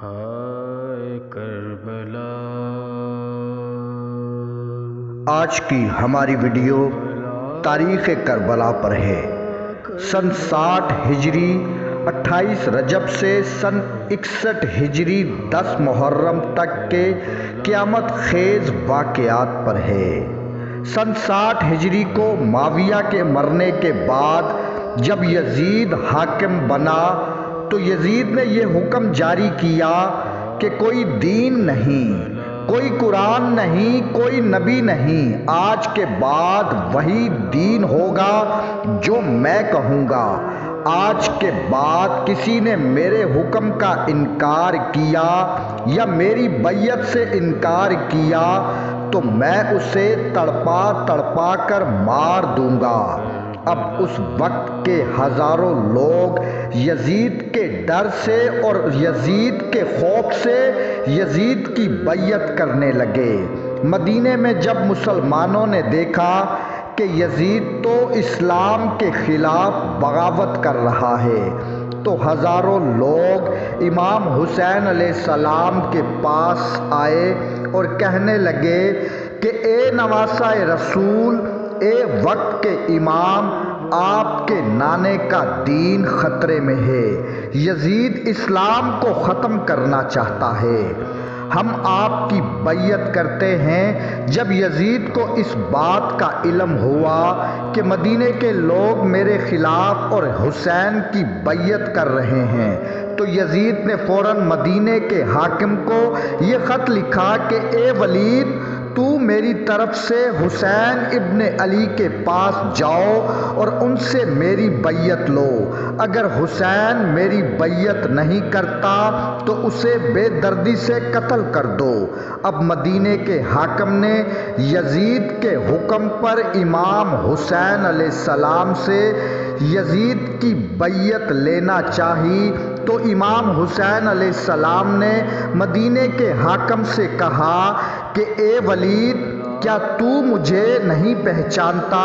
ہائے کربلا۔ آج کی ہماری ویڈیو تاریخ کربلا پر ہے۔ سن 60 ہجری 28 رجب سے سن 61 ہجری 10 محرم تک کے قیامت خیز واقعات پر ہے۔ سن 60 ہجری کو معاویہ کے مرنے کے بعد جب یزید حاکم بنا تو یزید نے یہ حکم جاری کیا کہ کوئی دین نہیں، کوئی قرآن نہیں، کوئی نبی نہیں، آج کے بعد وہی دین ہوگا جو میں کہوں گا۔ آج کے بعد کسی نے میرے حکم کا انکار کیا یا میری بیعت سے انکار کیا تو میں اسے تڑپا تڑپا کر مار دوں گا۔ اب اس وقت کے ہزاروں لوگ یزید کے ڈر سے اور یزید کے خوف سے یزید کی بیعت کرنے لگے۔ مدینے میں جب مسلمانوں نے دیکھا کہ یزید تو اسلام کے خلاف بغاوت کر رہا ہے تو ہزاروں لوگ امام حسین علیہ السلام کے پاس آئے اور کہنے لگے کہ اے نواسہ رسول، اے وقت کے امام، آپ کے نانے کا دین خطرے میں ہے، یزید اسلام کو ختم کرنا چاہتا ہے، ہم آپ کی بیعت کرتے ہیں۔ جب یزید کو اس بات کا علم ہوا کہ مدینے کے لوگ میرے خلاف اور حسین کی بیعت کر رہے ہیں تو یزید نے فوراً مدینے کے حاکم کو یہ خط لکھا کہ اے ولید، تو میری طرف سے حسین ابن علی کے پاس جاؤ اور ان سے میری بیعت لو۔ اگر حسین میری بیعت نہیں کرتا تو اسے بے دردی سے قتل کر دو۔ اب مدینے کے حاکم نے یزید کے حکم پر امام حسین علیہ السلام سے یزید کی بیعت لینا چاہی تو امام حسین علیہ السلام نے مدینے کے حاکم سے کہا کہ اے ولید، کیا تو مجھے نہیں پہچانتا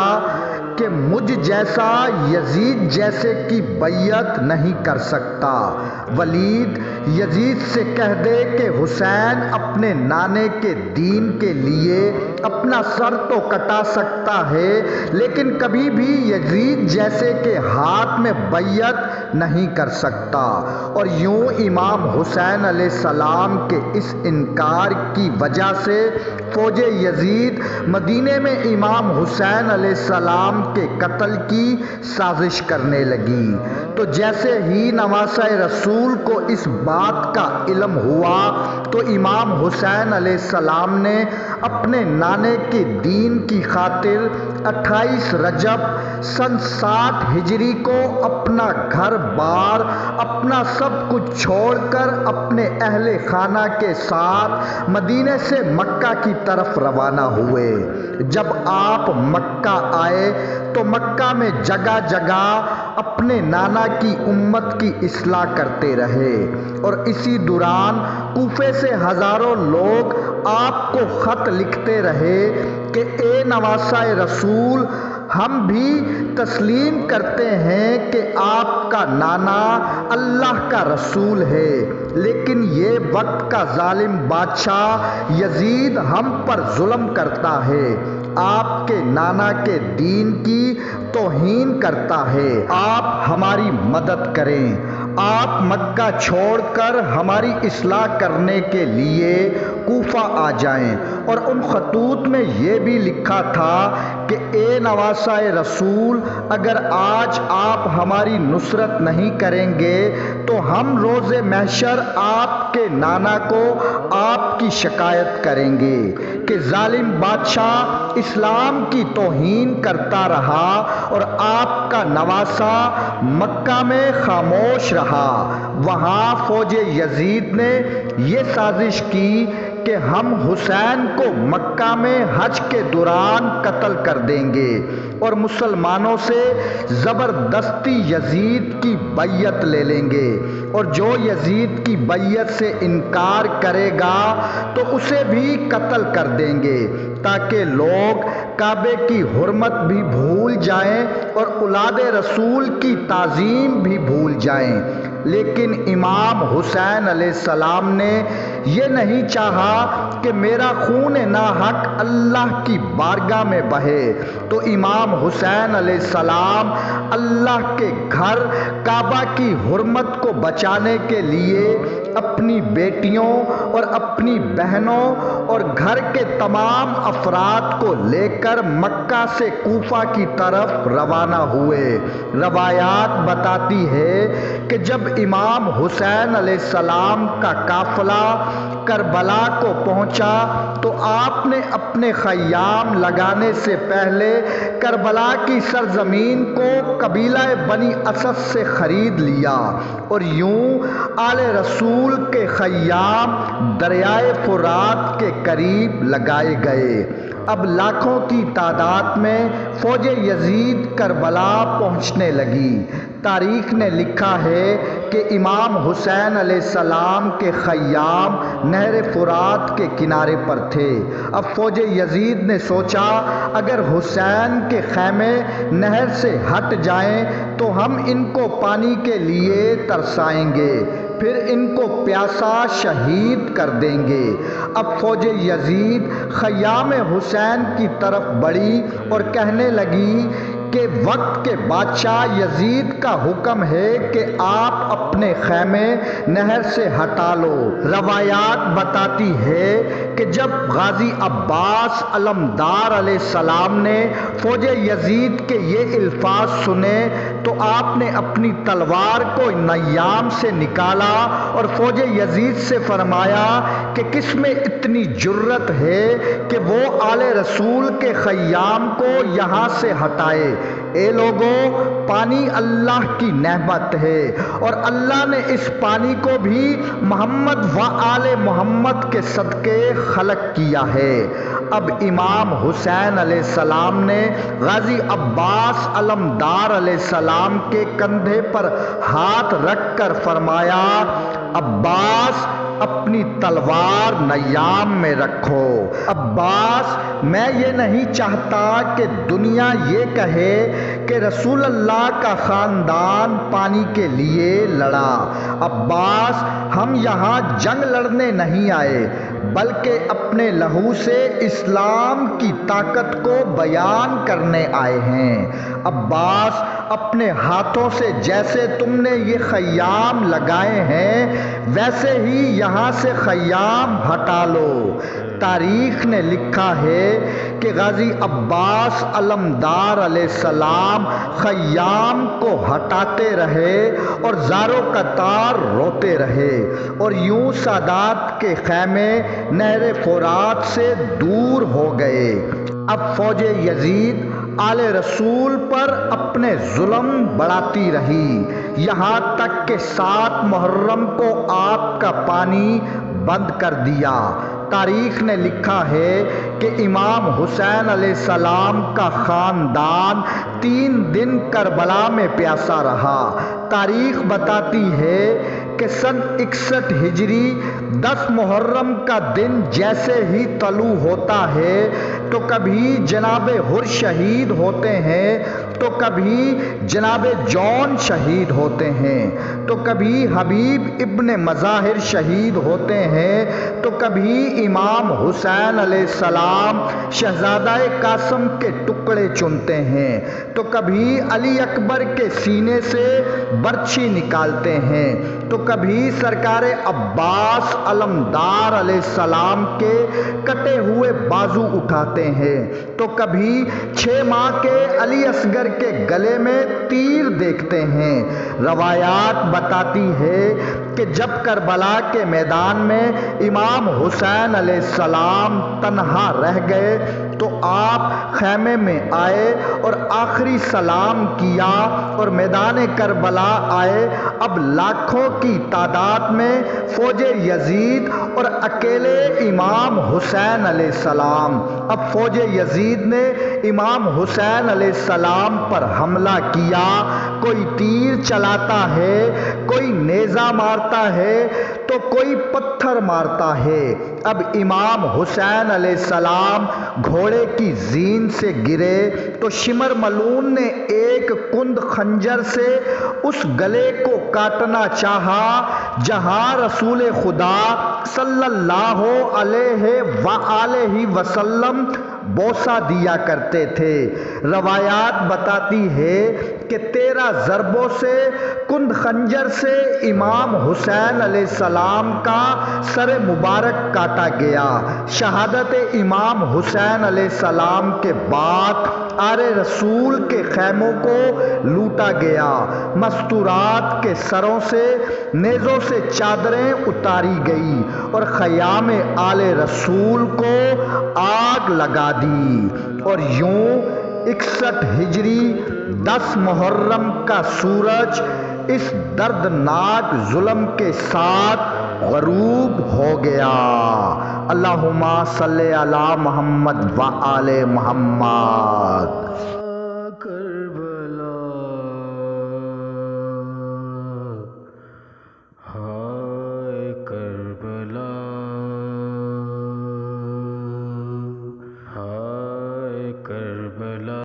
کہ مجھ جیسا یزید جیسے کی بیعت نہیں کر سکتا؟ ولید، یزید سے کہہ دے کہ حسین اپنے نانے کے دین کے لیے اپنا سر تو کٹا سکتا ہے لیکن کبھی بھی یزید جیسے کے ہاتھ میں بیعت نہیں کر سکتا۔ اور یوں امام حسین علیہ السلام کے اس انکار کی وجہ سے فوج یزید مدینے میں امام حسین علیہ السلام کے قتل کی سازش کرنے لگی۔ تو جیسے ہی نواسہ رسول کو اس بات کا علم ہوا تو امام حسین علیہ السلام نے اپنے نانے کے دین کی خاطر 28 رجب سن 60 ہجری کو اپنا گھر بار، اپنا سب کچھ چھوڑ کر اپنے اہل خانہ کے ساتھ مدینے سے مکہ کی طرف روانہ ہوئے۔ جب آپ مکہ آئے تو مکہ میں جگہ جگہ اپنے نانا کی امت کی اصلاح کرتے رہے اور اسی دوران کوفے سے ہزاروں لوگ آپ کو خط لکھتے رہے کہ اے نواسہ رسول، ہم بھی تسلیم کرتے ہیں کہ آپ کا نانا اللہ کا رسول ہے، لیکن یہ وقت کا ظالم بادشاہ یزید ہم پر ظلم کرتا ہے، آپ کے نانا کے دین کی توہین کرتا ہے، آپ ہماری مدد کریں۔ آپ مکہ چھوڑ کر ہماری اصلاح کرنے کے لیے کوفہ آ جائیں۔ اور ان خطوط میں یہ بھی لکھا تھا کہ اے نواسہ رسول، اگر آج آپ ہماری نصرت نہیں کریں گے تو ہم روز محشر آپ کے نانا کو آپ کی شکایت کریں گے کہ ظالم بادشاہ اسلام کی توہین کرتا رہا اور آپ کا نواسہ مکہ میں خاموش رہا۔ وہاں فوج یزید نے یہ سازش کی کہ ہم حسین کو مکہ میں حج کے دوران قتل کر دیں گے اور مسلمانوں سے زبردستی یزید کی بیعت لے لیں گے، اور جو یزید کی بیعت سے انکار کرے گا تو اسے بھی قتل کر دیں گے تاکہ لوگ کعبے کی حرمت بھی بھول جائیں اور اولاد رسول کی تعظیم بھی بھول جائیں۔ لیکن امام حسین علیہ السلام نے یہ نہیں چاہا کہ میرا خون ناحق اللہ کی بارگاہ میں بہے، تو امام حسین علیہ السلام اللہ کے گھر کعبہ کی حرمت کو بچانے کے لیے اپنی بیٹیوں اور اپنی بہنوں اور گھر کے تمام افراد کو لے کر مکہ سے کوفہ کی طرف روانہ ہوئے۔ روایات بتاتی ہے کہ جب امام حسین علیہ السلام کا قافلہ کربلا کو پہنچا تو آپ نے اپنے خیام لگانے سے پہلے کربلا کی سرزمین کو قبیلہ بنی اسد سے خرید لیا، اور یوں آل رسول کے خیام دریائے فرات کے قریب لگائے گئے۔ اب لاکھوں کی تعداد میں فوج یزید کربلا پہنچنے لگی۔ تاریخ نے لکھا ہے کہ امام حسین علیہ السلام کے خیام نہر فرات کے کنارے پر تھے۔ اب فوج یزید نے سوچا اگر حسین کے خیمے نہر سے ہٹ جائیں تو ہم ان کو پانی کے لیے ترسائیں گے، پھر ان کو پیاسا شہید کر دیں گے۔ اب فوج یزید خیام حسین کی طرف بڑھی اور کہنے لگی کہ وقت کے بادشاہ یزید کا حکم ہے کہ آپ اپنے خیمے نہر سے ہٹا لو۔ روایات بتاتی ہے کہ جب غازی عباس علمدار علیہ السلام نے فوج یزید کے یہ الفاظ سنے تو آپ نے اپنی تلوار کو نیام سے نکالا اور فوج یزید سے فرمایا کہ کس میں اتنی جرت ہے کہ وہ آل رسول کے خیام کو یہاں سے ہٹائے۔ اے لوگوں، پانی اللہ کی نعمت ہے اور اللہ نے اس پانی کو بھی محمد و آل محمد کے صدقے خلق کیا ہے۔ اب امام حسین علیہ السلام نے غازی عباس علمدار علیہ السلام کے کندھے پر ہاتھ رکھ کر فرمایا، عباس اپنی تلوار نیام میں رکھو۔ عباس، میں یہ نہیں چاہتا کہ دنیا یہ کہے کہ رسول اللہ کا خاندان پانی کے لیے لڑا۔ عباس، ہم یہاں جنگ لڑنے نہیں آئے بلکہ اپنے لہو سے اسلام کی طاقت کو بیان کرنے آئے ہیں۔ عباس، اپنے ہاتھوں سے جیسے تم نے یہ خیام لگائے ہیں ویسے ہی یہاں سے خیام ہٹا لو۔ تاریخ نے لکھا ہے کہ غازی عباس علمدار علیہ السلام خیام کو ہٹاتے رہے اور زارو قطار روتے رہے، اور یوں سادات کے خیمے نہر فرات سے دور ہو گئے۔ اب فوج یزید آل رسول پر اپنے ظلم بڑھاتی رہی، یہاں تک کہ 7 محرم کو آپ کا پانی بند کر دیا۔ تاریخ نے لکھا ہے کہ امام حسین علیہ السلام کا خاندان 3 دن کربلا میں پیاسا رہا۔ تاریخ بتاتی ہے کہ سن 61 ہجری 10 محرم کا دن جیسے ہی طلوع ہوتا ہے تو کبھی جناب حر شہید ہوتے ہیں، تو کبھی جناب جون شہید ہوتے ہیں، تو کبھی حبیب ابن مظاہر شہید ہوتے ہیں، تو کبھی امام حسین علیہ السلام شہزادہ قاسم کے ٹکڑے چنتے ہیں، تو کبھی علی اکبر کے سینے سے برچھی نکالتے ہیں، تو کبھی سرکار عباس علمدار علیہ السلام کے کٹے ہوئے بازو اٹھاتے ہیں، تو کبھی 6 ماہ کے علی اصغر کے گلے میں تیر دیکھتے ہیں۔ روایات بتاتی ہے کہ جب کربلا کے میدان میں امام حسین علیہ السلام تنہا رہ گئے تو آپ خیمے میں آئے اور آخری سلام کیا اور میدان کربلا آئے۔ اب لاکھوں کی تعداد میں فوج یزید اور اکیلے امام حسین علیہ السلام۔ اب فوج یزید نے امام حسین علیہ السلام پر حملہ کیا، کوئی تیر چلاتا ہے، کوئی نیزہ مارتا ہے، تو کوئی پتھر مارتا ہے۔ اب امام حسین علیہ السلام گھوڑے کی زین سے گرے تو شمر ملعون نے ایک کند خنجر سے اس گلے کو کاٹنا چاہا جہاں رسول خدا صلی اللہ علیہ وآلہ وسلم بوسہ دیا کرتے تھے۔ روایات بتاتی ہے کہ 13 ضربوں سے کند خنجر سے امام حسین علیہ السلام کا سر مبارک کاٹا گیا۔ شہادت امام حسین علیہ السلام کے بعد آل رسول کے خیموں کو لوٹا گیا۔ مستورات کے سروں سے نیزوں سے چادریں اتاری گئی اور خیام آل رسول کو آگ لگا دی، اور یوں 61 ہجری 10 محرم کا سورج اس دردناک ظلم کے ساتھ غروب ہو گیا۔ اللہم صلی علی محمد و آل محمد۔